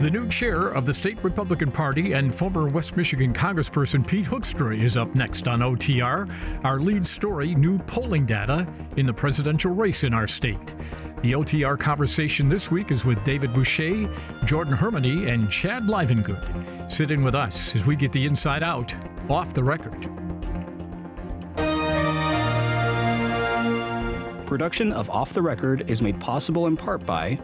The new chair of the state Republican Party and former West Michigan Congressperson Pete Hoekstra is up next on OTR. Our lead story, new polling data in the presidential race in our state. The OTR conversation this week is with David Boucher, Jordan Hermany, and Chad Livengood. Sit in with us as we get the inside out, off the record. Production of Off the Record is made possible in part by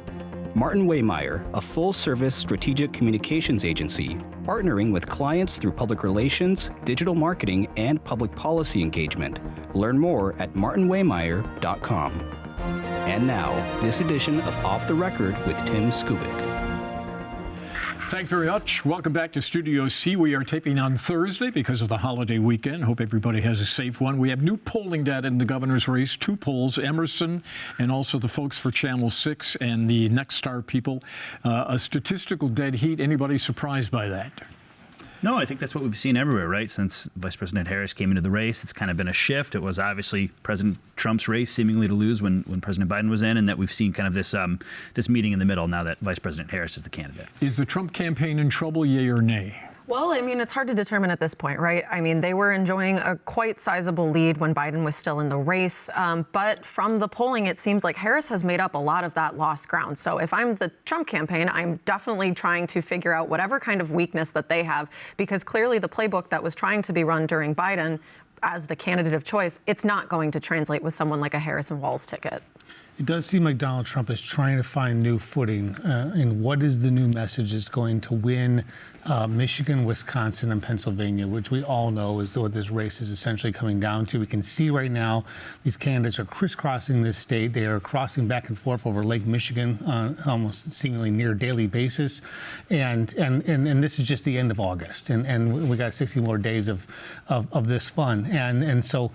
Martin Waymeyer, a full-service strategic communications agency, partnering with clients through public relations, digital marketing, and public policy engagement. Learn more at martinwaymeyer.com. And now, this edition of Off the Record with Tim Skubic. Thank you very much. Welcome back to Studio C. We are taping on Thursday because of the holiday weekend. Hope everybody has a safe one. We have new polling data in the governor's race, two polls, Emerson and also the folks for Channel 6 and the Next Star people. A statistical dead heat. Anybody surprised by that? No, I think that's what we've seen everywhere, right? Since Vice President Harris came into the race, it's kind of been a shift. It was obviously President Trump's race seemingly to lose when President Biden was in, and that we've seen kind of this meeting in the middle now that Vice President Harris is the candidate. Is the Trump campaign in trouble, yay or nay? Well, I mean, it's hard to determine at this point, right? I mean, they were enjoying a quite sizable lead when Biden was still in the race. But from the polling, it seems like Harris has made up a lot of that lost ground. So if I'm the Trump campaign, I'm definitely trying to figure out whatever kind of weakness that they have, because clearly the playbook that was trying to be run during Biden as the candidate of choice, it's not going to translate with someone like a Harrison Walz ticket. It does seem like Donald Trump is trying to find new footing in what is the new message that's going to win Michigan, Wisconsin, and Pennsylvania, which we all know is what this race is essentially coming down to. We can see right now these candidates are crisscrossing this state. They are crossing back and forth over Lake Michigan on almost seemingly near daily basis. And this is just the end of August. And we got 60 more days of this fun. And so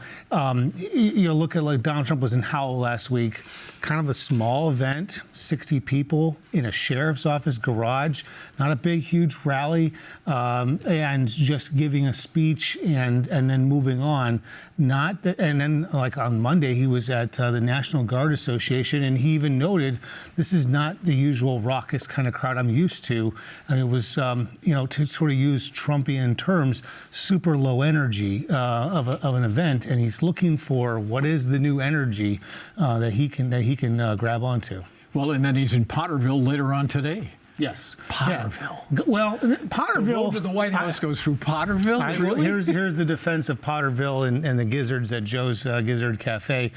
you look at like Donald Trump was in Howell last week, kind of a small event, 60 people in a sheriff's office garage, not a big, huge rally, and just giving a speech and then moving on. And then like on Monday, he was at the National Guard Association, and he even noted this is not the usual raucous kind of crowd I'm used to. And it was, to sort of use Trumpian terms, super low energy of an event, and he's looking for what is the new energy that he can grab onto. Well, and then he's in Potterville later on today. Yes. Potterville. Yeah. Well, Potterville. The road to the White House goes through Potterville? Really? Here's the defense of Potterville and the gizzards at Joe's Gizzard Cafe,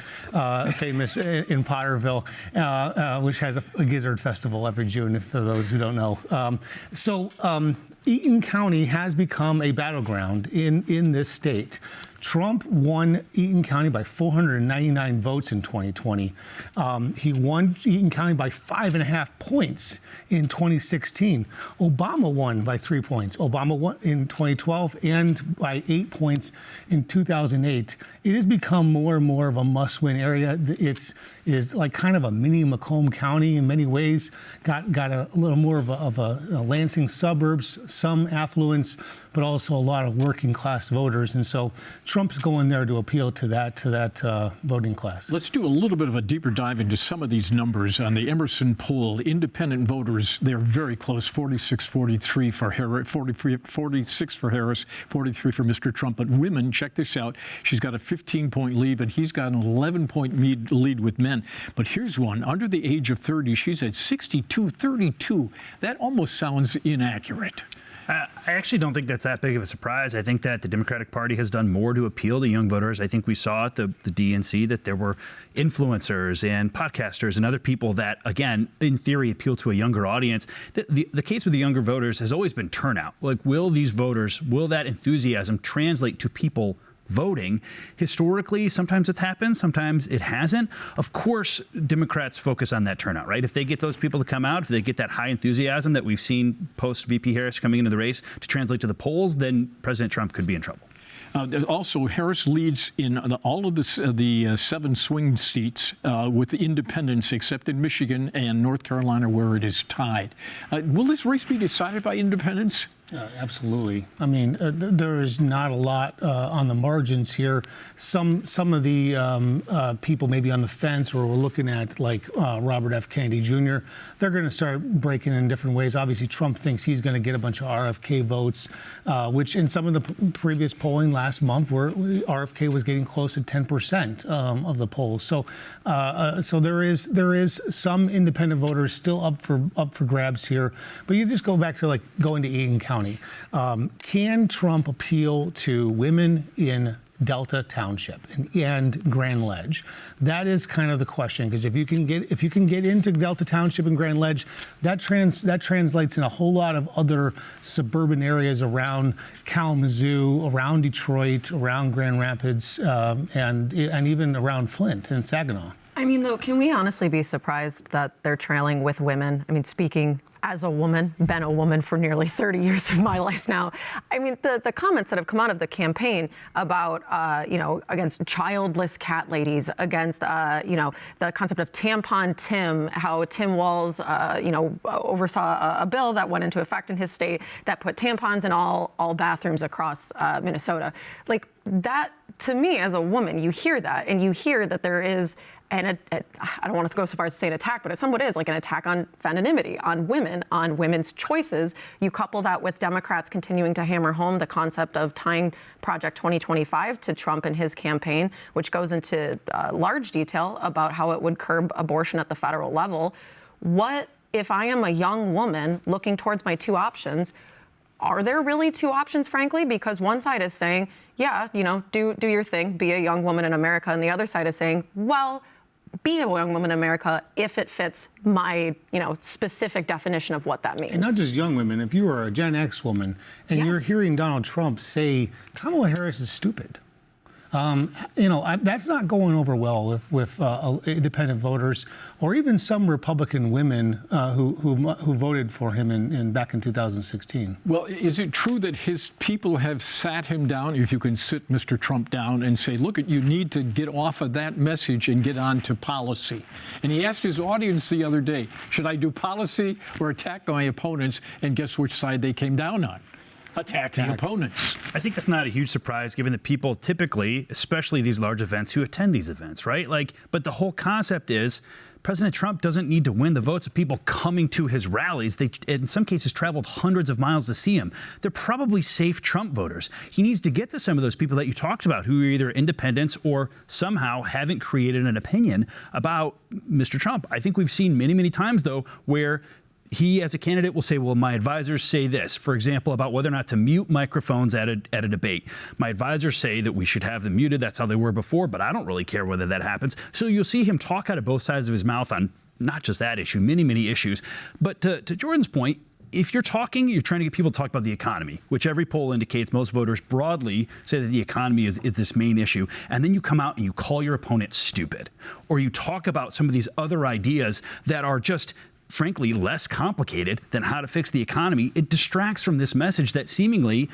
famous in Potterville, which has a gizzard festival every June, for those who don't know. Eaton County has become a battleground in this state. Trump won Eaton County by 499 votes in 2020. He won Eaton County by 5.5 points in 2016. Obama won by 3 points. Obama won in 2012 and by 8 points in 2008. It has become more and more of a must-win area. It is like kind of a mini Macomb County in many ways. Got a little more of a Lansing suburbs, some affluence, but also a lot of working class voters. And so Trump's going there to appeal to that voting class. Let's do a little bit of a deeper dive into some of these numbers. On the Emerson poll, independent voters, they're very close, 46-43 for Harris, 46 for Harris, 43 for Mr. Trump. But women, check this out, she's got a 15-point lead, but he's got an 11-point lead with men. But here's one, under the age of 30, she's at 62-32. That almost sounds inaccurate. I actually don't think that's that big of a surprise. I think that the Democratic Party has done more to appeal to young voters. I think we saw at the DNC that there were influencers and podcasters and other people that, again, in theory, appeal to a younger audience. The case with the younger voters has always been turnout. Like, will that enthusiasm translate to people voting? Historically, sometimes it's happened, sometimes it hasn't. Of course, Democrats focus on that turnout, right? If they get those people to come out, if they get that high enthusiasm that we've seen post VP Harris coming into the race to translate to the polls, then President Trump could be in trouble. Also, Harris leads in all of the 7 swing seats with the independents, except in Michigan and North Carolina, where it is tied. Will this race be decided by independents? Absolutely. I mean, there is not a lot on the margins here. Some of the people maybe on the fence, or we're looking at like Robert F. Kennedy Jr., they're going to start breaking in different ways. Obviously, Trump thinks he's going to get a bunch of RFK votes, which in some of the previous polling last month, where RFK was getting close to 10% of the polls. So there is some independent voters still up for grabs here. But you just go back to like going to Eaton County. Can Trump appeal to women in Delta Township and Grand Ledge? That is kind of the question, because if you can get into Delta Township and Grand Ledge, that translates in a whole lot of other suburban areas around Kalamazoo, around Detroit, around Grand Rapids, and even around Flint and Saginaw. I mean, though, can we honestly be surprised that they're trailing with women? I mean, speaking as a woman, been a woman for nearly 30 years of my life now. I mean, the comments that have come out of the campaign about, against childless cat ladies, against, the concept of tampon Tim, how Tim Walz, oversaw a bill that went into effect in his state that put tampons in all bathrooms across Minnesota. Like that, to me, as a woman, you hear that, and you hear that there is I don't want to go so far as to say an attack, but it somewhat is like an attack on femininity, on women, on women's choices. You couple that with Democrats continuing to hammer home the concept of tying Project 2025 to Trump and his campaign, which goes into large detail about how it would curb abortion at the federal level. What if I am a young woman looking towards my two options? Are there really two options, frankly? Because one side is saying, yeah, do your thing, be a young woman in America. And the other side is saying, well, be a young woman in America if it fits my, specific definition of what that means. And not just young women. If you are a Gen X woman and Yes. you're hearing Donald Trump say Kamala Harris is stupid, that's not going over well with independent voters, or even some Republican women who voted for him back in 2016. Well, is it true that his people have sat him down, if you can sit Mr. Trump down, and say, look, you need to get off of that message and get on to policy? And he asked his audience the other day, should I do policy or attack my opponents? And guess which side they came down on? Attacking opponents. I think that's not a huge surprise, given that people typically, especially these large events, who attend these events, right? But the whole concept is President Trump doesn't need to win the votes of people coming to his rallies. They, in some cases, traveled hundreds of miles to see him. They're probably safe Trump voters. He needs to get to some of those people that you talked about, who are either independents or somehow haven't created an opinion about Mr. Trump. I think we've seen many, many times, though, where he, as a candidate, will say, well, my advisors say this, for example, about whether or not to mute microphones at a debate. My advisors say that we should have them muted. That's how they were before, but I don't really care whether that happens. So you'll see him talk out of both sides of his mouth on not just that issue, many, many issues. But to Jordan's point, if you're trying to get people to talk about the economy, which every poll indicates most voters broadly say that the economy is this main issue, and then you come out and you call your opponent stupid, or you talk about some of these other ideas that are just frankly less complicated than how to fix the economy, it distracts from this message that seemingly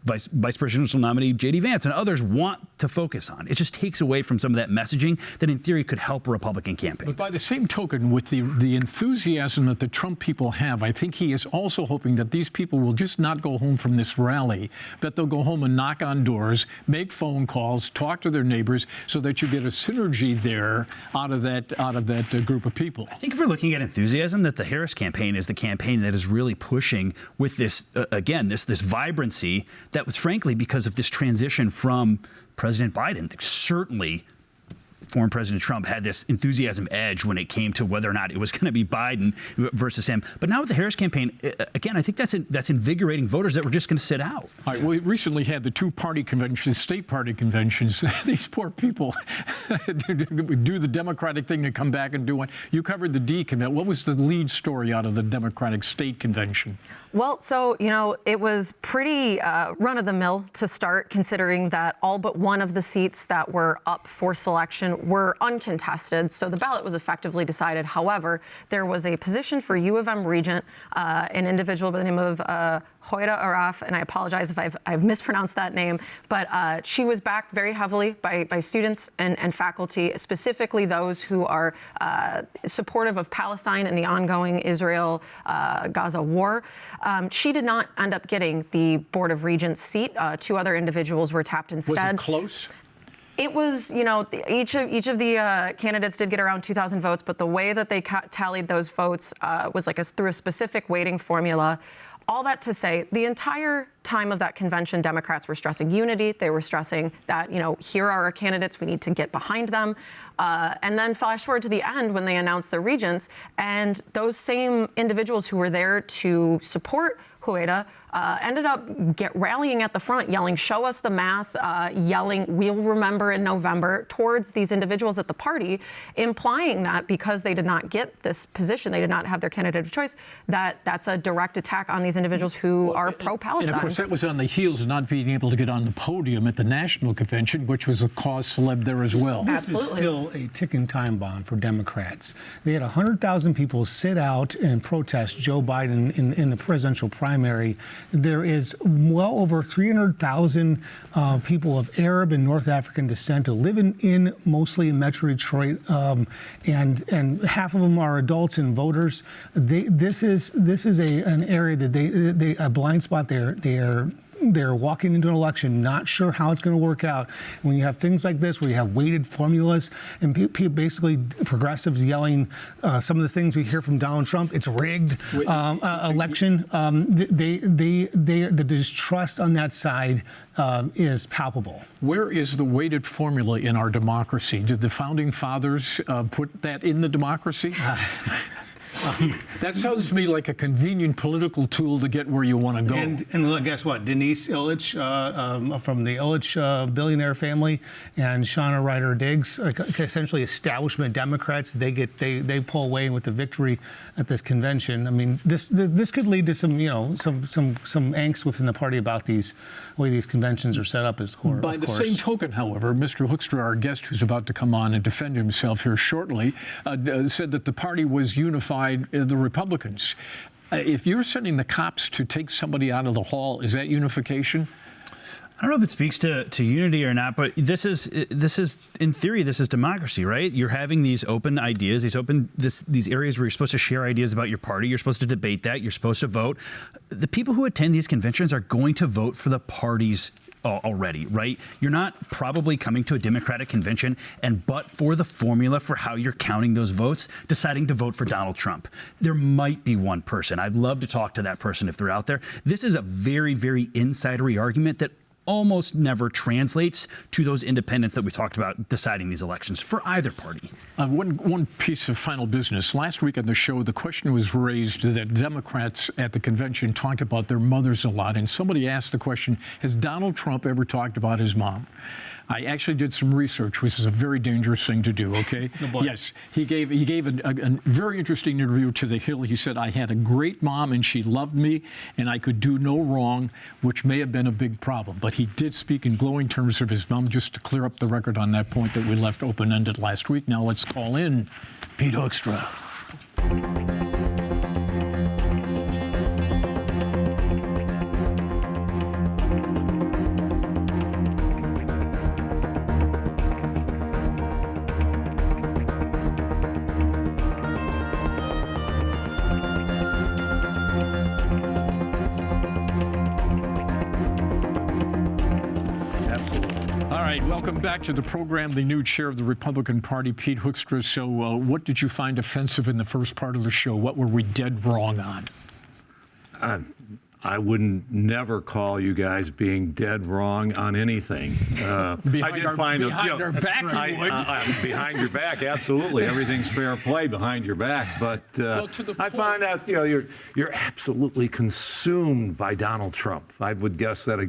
Vice Presidential nominee J.D. Vance and others want to focus on. It just takes away from some of that messaging that in theory could help a Republican campaign. But by the same token, with the enthusiasm that the Trump people have, I think he is also hoping that these people will just not go home from this rally, but they'll go home and knock on doors, make phone calls, talk to their neighbors, so that you get a synergy there out of that group of people. I think if we're looking at enthusiasm, that the Harris campaign is the campaign that is really pushing with this, this vibrancy that was frankly because of this transition from President Biden. Certainly, former President Trump had this enthusiasm edge when it came to whether or not it was going to be Biden versus him. But now with the Harris campaign, again, I think that's invigorating voters that were just going to sit out. All right, we recently had the two-party conventions, state party conventions. These poor people do the Democratic thing to come back and do one. You covered the D convention. What was the lead story out of the Democratic state convention? Well, so, it was pretty run-of-the-mill to start, considering that all but one of the seats that were up for selection were uncontested. So the ballot was effectively decided. However, there was a position for U of M Regent, an individual by the name of Hoida Araf, and I apologize if I've mispronounced that name, but she was backed very heavily by students and faculty, specifically those who are supportive of Palestine and the ongoing Israel-Gaza war. She did not end up getting the Board of Regents seat. Two other individuals were tapped instead. Was it close? It was, each of the candidates did get around 2,000 votes, but the way that they tallied those votes was through a specific weighting formula. All that to say, the entire time of that convention, Democrats were stressing unity. They were stressing that, here are our candidates. We need to get behind them. And then flash forward to the end when they announced the regents, and those same individuals who were there to support Hoida ended up rallying at the front, yelling, "Show us the math," yelling, "We'll remember in November," towards these individuals at the party, implying that because they did not get this position, they did not have their candidate of choice, that's a direct attack on these individuals who are pro-Palestine. And of course, that was on the heels of not being able to get on the podium at the national convention, which was a cause célèbre there as well. This is still a ticking time bomb for Democrats. They had 100,000 people sit out and protest Joe Biden in the presidential primary. There is well over 300,000 people of Arab and North African descent who live mostly in Metro Detroit, and half of them are adults and voters. This is an area that they a blind spot. They're walking into an election not sure how it's going to work out. When you have things like this, where you have weighted formulas and basically progressives yelling some of the things we hear from Donald Trump, it's rigged election. The distrust on that side is palpable. Where is the weighted formula in our democracy? Did the founding fathers put that in the democracy? That sounds to me like a convenient political tool to get where you want to go. And look, guess what? Denise Illich from the Illich billionaire family, and Shauna Ryder Diggs, essentially establishment Democrats, they pull away with the victory at this convention. I mean, this could lead to some angst within the party about the way these conventions are set up. By the same token, however, Mr. Hoekstra, our guest who's about to come on and defend himself here shortly, said that the party was unified. The Republicans. If you're sending the cops to take somebody out of the hall, is that unification? I don't know if it speaks to unity or not, but this is in theory, this is democracy, right? You're having these open ideas, these areas where you're supposed to share ideas about your party. You're supposed to debate that. You're supposed to vote. The people who attend these conventions are going to vote for the parties already, right? You're not probably coming to a Democratic convention but for the formula for how you're counting those votes, deciding to vote for Donald Trump. There might be one person. I'd love to talk to that person if they're out there. This is a very, very insidery argument that almost never translates to those independents that we talked about deciding these elections for either party. One piece of final business. Last week on the show, the question was raised that Democrats at the convention talked about their mothers a lot, and somebody asked the question, has Donald Trump ever talked about his mom? I actually did some research, which is a very dangerous thing to do, okay? Oh, yes, he gave a very interesting interview to The Hill. He said, I had a great mom and she loved me and I could do no wrong, which may have been a big problem. But he did speak in glowing terms of his mom, just to clear up the record on that point that we left open-ended last week. Now let's call in Pete Hoekstra. Welcome back to the program. The new chair of the Republican Party, Pete Hoekstra. So what did you find offensive in the first part of the show? What were we dead wrong on? I wouldn't never call you guys being dead wrong on anything. Behind our back, you would. Behind your back, absolutely. Everything's fair play behind your back. But I find out, you're absolutely consumed by Donald Trump. I would guess that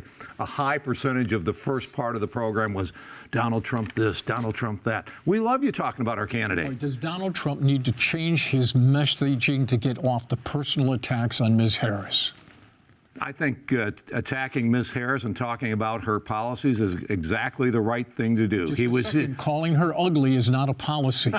a high percentage of the first part of the program was Donald Trump this, Donald Trump that. We love you talking about our candidate. Does Donald Trump need to change his messaging to get off the personal attacks on Ms. Harris? I think attacking Ms. Harris and talking about her policies is exactly the right thing to do. Calling her ugly is not a policy.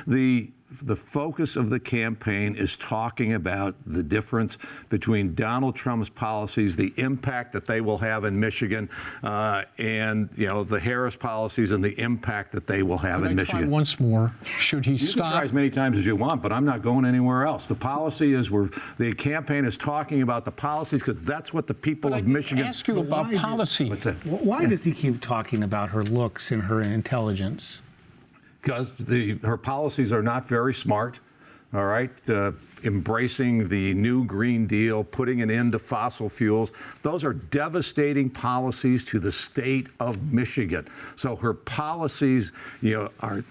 The the focus of the campaign is talking about the difference between Donald Trump's policies, the impact that they will have in Michigan, and the Harris policies and the impact that they will have in Michigan. Once more, should he You stop? can try as many times as you want, but I'm not going anywhere else. The policy is the campaign is talking about the policies because that's what the people of Michigan. Ask you about policy. What's that? Why does he keep talking about her looks and her intelligence? Because her policies are not very smart, all right? Embracing the new Green Deal, putting an end to fossil fuels. Those are devastating policies to the state of Michigan. So her policies, are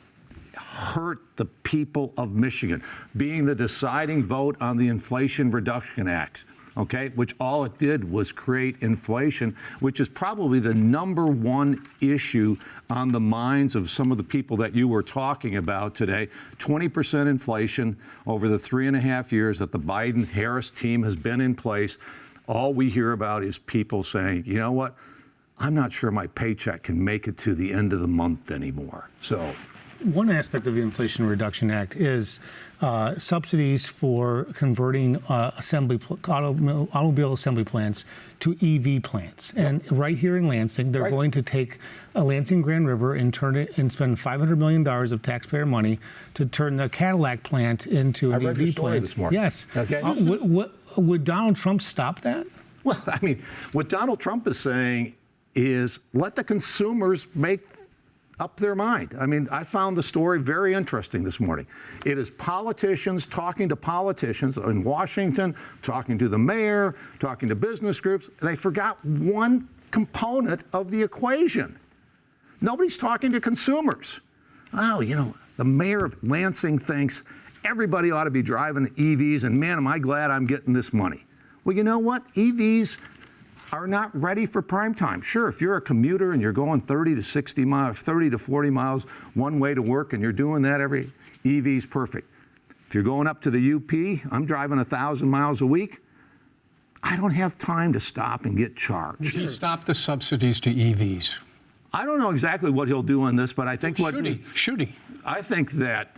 hurt the people of Michigan. Being the deciding vote on the Inflation Reduction Act, okay, which all it did was create inflation, which is probably the #1 issue on the minds of some of the people that you were talking about today. 20% inflation over the 3.5 years that the Biden-Harris team has been in place. All we hear about is people saying, you know what, I'm not sure my paycheck can make it to the end of the month anymore. So. One aspect of the Inflation Reduction Act is subsidies for converting automobile assembly plants to EV plants. And right here in Lansing, they're going to take a Lansing Grand River and turn it and spend $500 million of taxpayer money to turn the Cadillac plant into an I read your EV story plant. this morning. Yes. Okay. Would Donald Trump stop that? Well, I mean, what Donald Trump is saying is let the consumers make up their mind. I mean, I found the story very interesting this morning. It is politicians talking to politicians in Washington, talking to the mayor, talking to business groups. They forgot one component of the equation. Nobody's talking to consumers. Oh, the mayor of Lansing thinks everybody ought to be driving EVs, and man, am I glad I'm getting this money. Well, you know what? EVs are not ready for prime time. Sure, if you're a commuter and you're going 30 to 60 miles, 30 to 40 miles one way to work and you're doing that EV's perfect. If you're going up to the UP, I'm driving 1,000 miles a week. I don't have time to stop and get charged. Should he stop the subsidies to EVs? I don't know exactly what he'll do on this, but I think Should he? I think that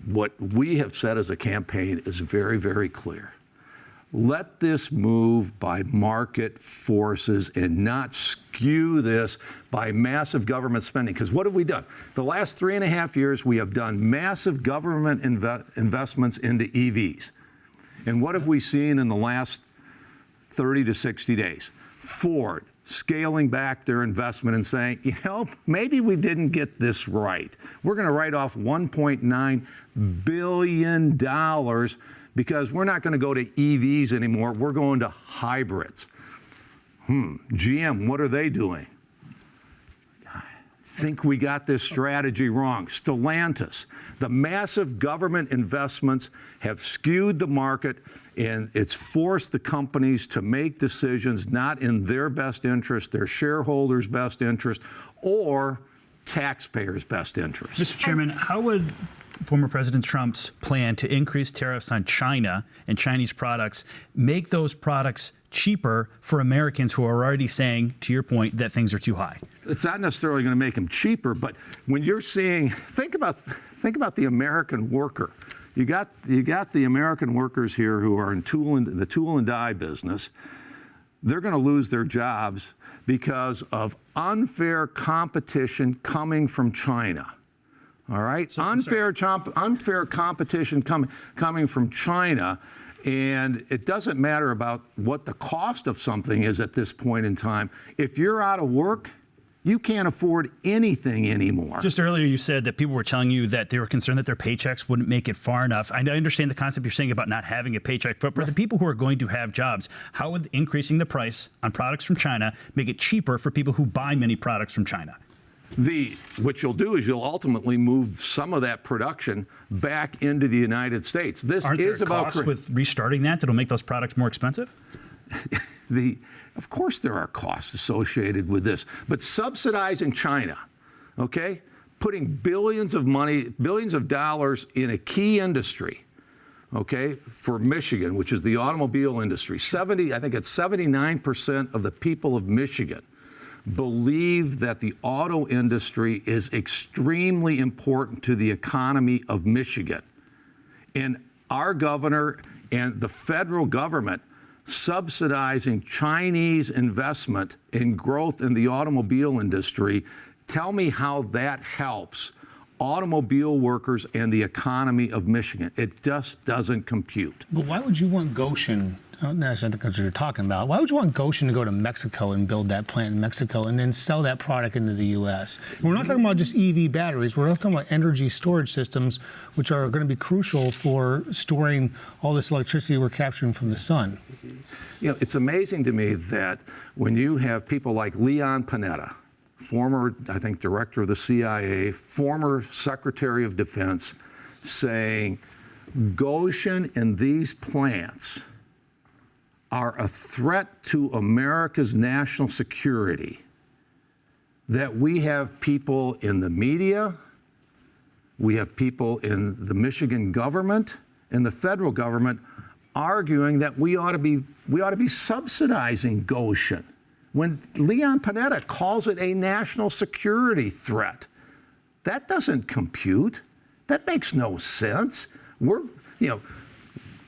what we have said as a campaign is very, very clear. Let this move by market forces and not skew this by massive government spending. Because what have we done? The last 3.5 years, we have done massive government investments into EVs. And what have we seen in the last 30 to 60 days? Ford scaling back their investment and saying, maybe we didn't get this right. We're going to write off $1.9 billion because we're not going to go to EVs anymore. We're going to hybrids. GM, what are they doing? I think we got this strategy wrong. Stellantis, the massive government investments have skewed the market, and it's forced the companies to make decisions not in their best interest, their shareholders' best interest, or taxpayers' best interest. Mr. Chairman, how would former President Trump's plan to increase tariffs on China and Chinese products make those products cheaper for Americans who are already saying, to your point, that things are too high? It's not necessarily going to make them cheaper, but when you're seeing, think about the American worker. You got the American workers here who are in the tool and die business. They're going to lose their jobs because of unfair competition coming from China. All right, unfair competition coming from China, and it doesn't matter about what the cost of something is at this point in time. If you're out of work, you can't afford anything anymore. Just earlier, you said that people were telling you that they were concerned that their paychecks wouldn't make it far enough. I understand the concept you're saying about not having a paycheck, but for the people who are going to have jobs, how would increasing the price on products from China make it cheaper for people who buy many products from China? What you'll do is you'll ultimately move some of that production back into the United States. Aren't there costs with restarting that'll make those products more expensive? Of course there are costs associated with this, but subsidizing China, okay, putting billions of dollars in a key industry, okay, for Michigan, which is the automobile industry. I think it's 79% of the people of Michigan believe that the auto industry is extremely important to the economy of Michigan. And our governor and the federal government subsidizing Chinese investment in growth in the automobile industry, tell me how that helps automobile workers and the economy of Michigan. It just doesn't compute. But why would you want Goshen? That's not the country you're talking about. Why would you want Goshen to go to Mexico and build that plant in Mexico and then sell that product into the U.S.? We're not talking about just EV batteries. We're talking about energy storage systems, which are going to be crucial for storing all this electricity we're capturing from the sun. You know, it's amazing to me that when you have people like Leon Panetta, former, I think, director of the CIA, former Secretary of Defense, saying Goshen and these plants are a threat to America's national security, that we have people in the media, we have people in the Michigan government and the federal government arguing that we ought to be subsidizing Goshen, when Leon Panetta calls it a national security threat. That doesn't compute. That makes no sense. We're,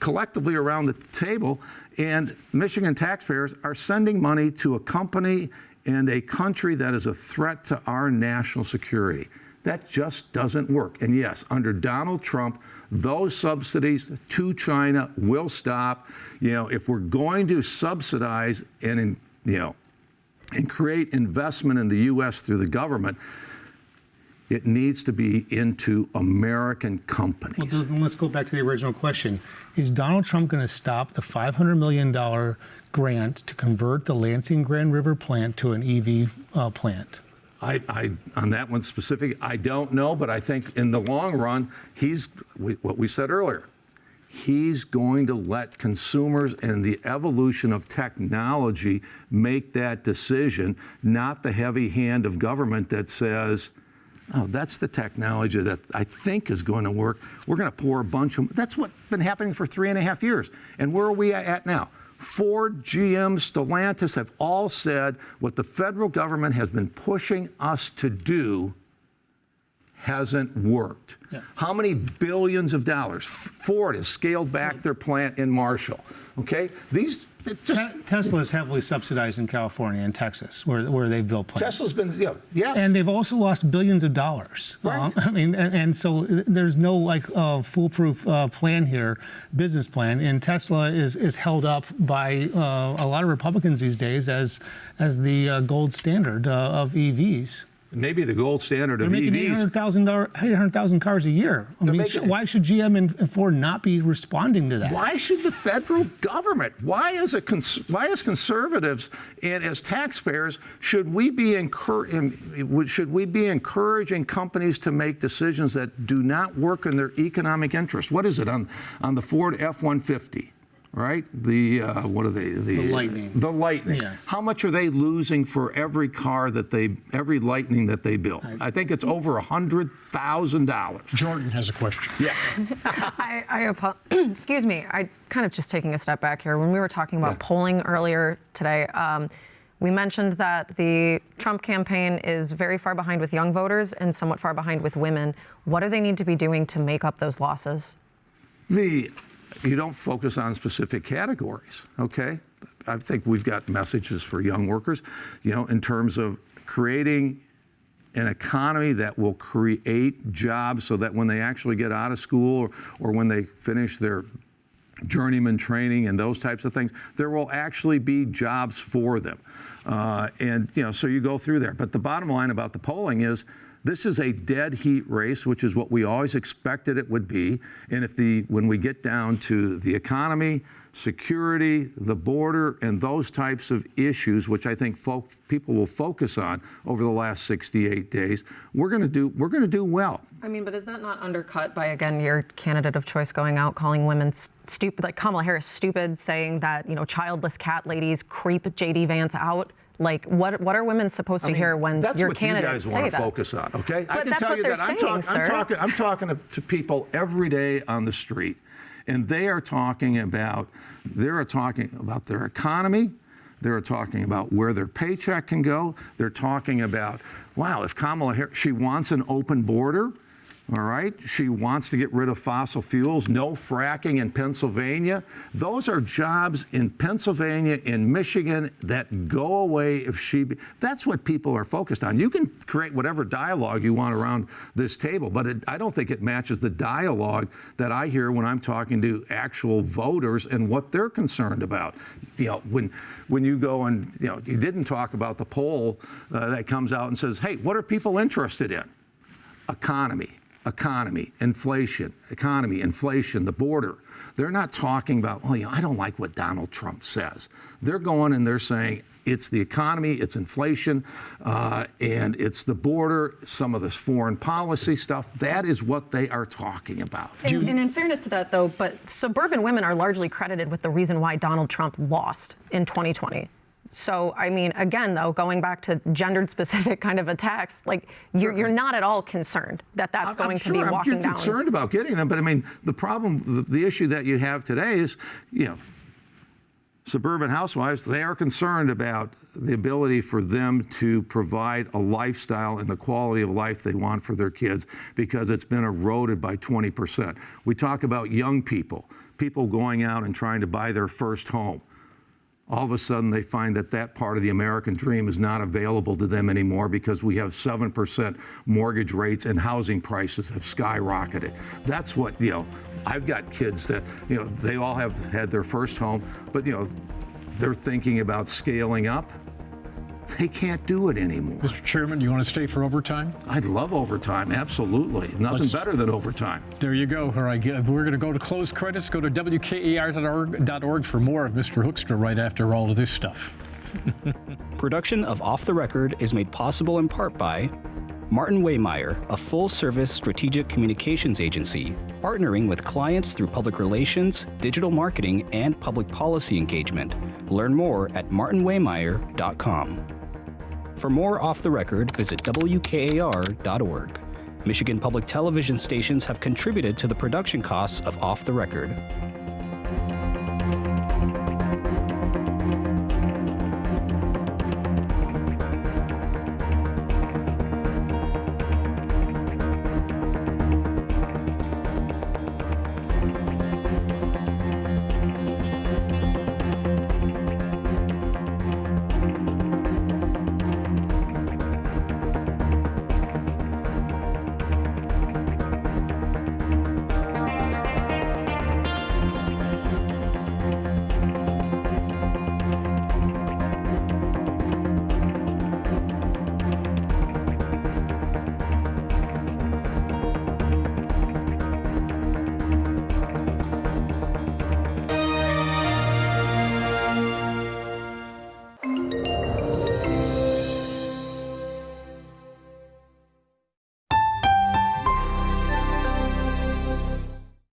collectively around the table, and Michigan taxpayers are sending money to a company and a country that is a threat to our national security. That just doesn't work. And yes, under Donald Trump, those subsidies to China will stop. If we're going to subsidize and create investment in the U.S. through the government, it needs to be into American companies. Well, let's go back to the original question. Is Donald Trump going to stop the $500 million grant to convert the Lansing Grand River plant to an EV plant? I on that one specific, I don't know, but I think in the long run, what we said earlier, he's going to let consumers and the evolution of technology make that decision, not the heavy hand of government that says, oh, that's the technology that I think is going to work. We're going to pour a bunch of, that's what's been happening for 3.5 years. And where are we at now? Ford, GM, Stellantis have all said what the federal government has been pushing us to do hasn't worked. Yeah. How many billions of dollars? Ford has scaled back their plant in Marshall. Okay, Tesla is heavily subsidized in California and Texas, where they've built plants. Tesla's been, yeah. And they've also lost billions of dollars. Right. And so there's no foolproof plan here, business plan. And Tesla is held up by a lot of Republicans these days as the gold standard of EVs. Maybe the gold standard of They're making EVs. 800,000 cars a year. Why should GM and Ford not be responding to that? Why should the federal government? Why as conservatives and as taxpayers should we be encouraging companies to make decisions that do not work in their economic interest? What is it on the Ford F-150? Right? What are they? The Lightning. The Lightning. Yes. How much are they losing for every every Lightning that they build? I think it's over $100,000. Jordan has a question. Yes. Excuse me. I kind of just taking a step back here. When we were talking about polling earlier today, we mentioned that the Trump campaign is very far behind with young voters and somewhat far behind with women. What do they need to be doing to make up those losses? You don't focus on specific categories, okay? I think we've got messages for young workers, in terms of creating an economy that will create jobs so that when they actually get out of school or when they finish their journeyman training and those types of things, there will actually be jobs for them. So you go through there. But the bottom line about the polling is, this is a dead heat race, which is what we always expected it would be. And when we get down to the economy, security, the border, and those types of issues, which I think people will focus on over the last 68 days, we're going to do well. I mean, but is that not undercut by, again, your candidate of choice going out calling women stupid, like Kamala Harris stupid, saying that childless cat ladies creep J.D. Vance out? Like, what are women supposed to hear when your candidates say that? That's what you guys want to focus on, okay? But I can tell you that I'm talking to people every day on the street, and they are talking about their economy. They're talking about where their paycheck can go. They're talking about, wow, if Kamala Harris, she wants an open border. All right. She wants to get rid of fossil fuels, no fracking in Pennsylvania. Those are jobs in Pennsylvania, in Michigan that go away if that's what people are focused on. You can create whatever dialogue you want around this table, but I don't think it matches the dialogue that I hear when I'm talking to actual voters and what they're concerned about. You know, when you go and, you know, you didn't talk about the poll that comes out and says, hey, what are people interested in? Economy, inflation, the border. They're not talking about, oh, you know, I don't like what Donald Trump says. They're going and they're saying it's the economy, it's inflation, and it's the border, some of this foreign policy stuff. That is what they are talking about. And in fairness to that, though, but suburban women are largely credited with the reason why Donald Trump lost in 2020. So, I mean, again, though, going back to gendered-specific kind of attacks, like you're not at all concerned that that's going to be walking down. I'm concerned about getting them, but I mean, the problem, the issue that you have today is, you know, suburban housewives, they are concerned about the ability for them to provide a lifestyle and the quality of life they want for their kids because it's been eroded by 20%. We talk about young people going out and trying to buy their first home. All of a sudden, they find that that part of the American dream is not available to them anymore because we have 7% mortgage rates and housing prices have skyrocketed. That's what, you know, I've got kids that, you know, they all have had their first home, but, you know, they're thinking about scaling up. They can't do it anymore. Mr. Chairman, you want to stay for overtime? I'd love overtime, absolutely. Nothing better than overtime. There you go. All right, we're going to go to closed credits. Go to WKAR.org for more of Mr. Hoekstra right after all of this stuff. Production of Off the Record is made possible in part by Martin Waymeyer, a full-service strategic communications agency, partnering with clients through public relations, digital marketing, and public policy engagement. Learn more at martinwaymeyer.com. For more Off the Record, visit WKAR.org. Michigan Public Television stations have contributed to the production costs of Off the Record.